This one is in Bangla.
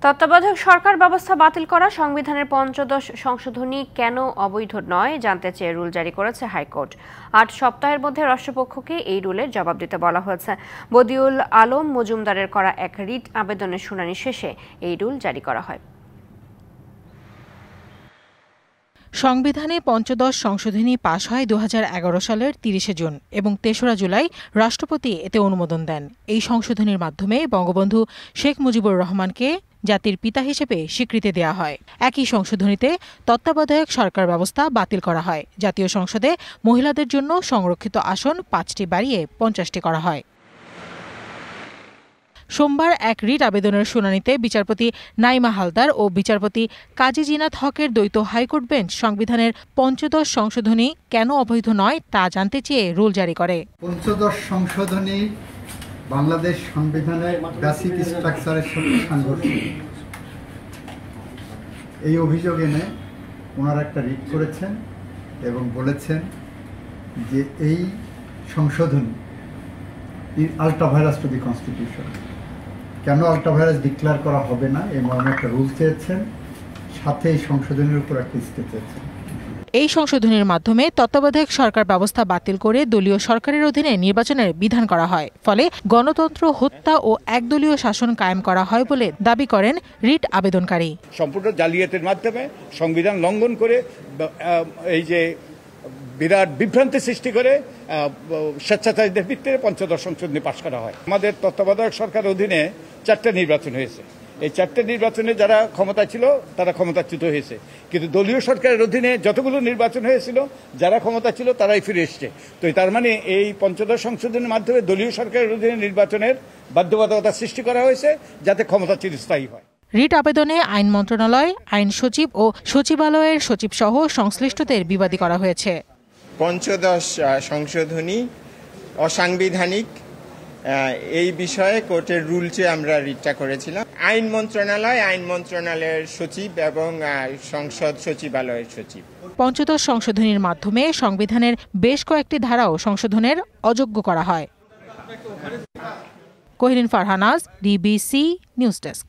তত্ত্বাবধায়ক সরকার ব্যবস্থা বাতিল করা সংবিধানের পঞ্চদশ সংশোধনী কেন অবৈধ নয় জানতে চেয়ে রুল জারি করেছে হাইকোর্ট। ৮ সপ্তাহের মধ্যে রাষ্ট্রপক্ষকে এই রুলের জবাব দিতে বলা হয়েছে। বদিউল আলম মজুমদারের করা এক রিট আবেদনের শুনানি শেষে এই রুল জারি করা হয়। সংবিধানে পঞ্চদশ সংশোধনী পাশ হয় 2011 সালের 30 জুন এবং 3রা জুলাই রাষ্ট্রপতি এতে অনুমোদন দেন। এই সংশোধনীর মাধ্যমে বঙ্গবন্ধু শেখ মুজিবুর রহমানকে জাতির পিতা হিসেবে স্বীকৃতি দেয়া হয়। একই সংশোধনীতে তত্ত্বাবধায়ক সরকার ব্যবস্থা বাতিল করা হয়। জাতীয় সংসদে মহিলাদের জন্য সংরক্ষিত আসন 5টি বাড়িয়ে 50টি করা হয়। সোমবার এক রিট আবেদনের শুনানিতে বিচারপতি নাইমা হালদার ও বিচারপতি কাজী জিনাত হকের দ্বৈত হাইকোর্ট বেঞ্চ সংবিধানের পঞ্চদশ সংশোধনী কেন অবৈধ নয় তা জানতে চেয়ে রুল জারি করে। পঞ্চদশ সংশোধনী বাংলাদেশ সংবিধানের বেসিক স্ট্রাকচারের সাথে সাংঘর্ষিক। এই অভিযোগ এনে ওনারা একটা রিট করেছেন এবং বলেছেন যে এই সংশোধনী আল্ট্রাভাইরাস টু দি কনস্টিটিউশন। কেন আল্ট্রাভাইরাস ডিক্লেয়ার করা হবে না এই মর্মে একটা রুল চেয়েছেন, সাথে এই সংশোধনের উপর একটা স্টে চেয়েছেন। এই সংশোধনীর মাধ্যমে তত্ত্বাবধায়ক সরকার ব্যবস্থা বাতিল করে দলীয় সরকারের অধীনে নির্বাচনের বিধান করা হয়। ফলে গণতন্ত্র হত্যা ও একদলীয় শাসন কায়েম করা হয় বলে দাবি করেন রিট আবেদনকারী। সম্পূর্ণ জালিয়াতির মাধ্যমে সংবিধান লঙ্ঘন করে এই যে বিরাট বিভ্রান্তি সৃষ্টি করে স্বেচ্ছাচারীদের ভিত্তিতে পঞ্চদশ সংশোধনী পাশ করা হয়। আমাদের তত্ত্বাবধায়ক সরকারের অধীনে 4টা নির্বাচন হয়েছে। এই 4টে নির্বাচনে যারা ক্ষমতা ছিল তারা ক্ষমতাচ্যুত হয়েছে, কিন্তু দলীয় সরকারের অধীনে যতগুলো নির্বাচন হয়েছিল যারা ক্ষমতা ছিল তারাই ফিরে এসছে। তো তার মানে এই পঞ্চদশ সংশোধনের মাধ্যমে দলীয় সরকারের অধীনে নির্বাচনের বাধ্যবাধকতা সৃষ্টি করা হয়েছে যাতে ক্ষমতা চিরস্থায়ী হয়। রিট আবেদনে আইন মন্ত্রণালয়, আইন সচিব ও সচিবালয়ের সচিব সহ সংশ্লিষ্টদের বিবাদী করা হয়েছে। পঞ্চদশ সংশোধনী অসাংবিধানিক এই বিষয়ে কোর্টের রুল চেয়ে আমরা রিটটা করেছিলাম। আইন মন্ত্রণালয়ের সচিব এবং সংসদ সচিবালয়ের সচিব। পঞ্চদশ সংশোধনীর মাধ্যমে সংবিধানের বেশ কয়েকটি ধারাও সংশোধনের অযোগ্য করা হয়। Kohinoor Farhanaz, DBC news desk.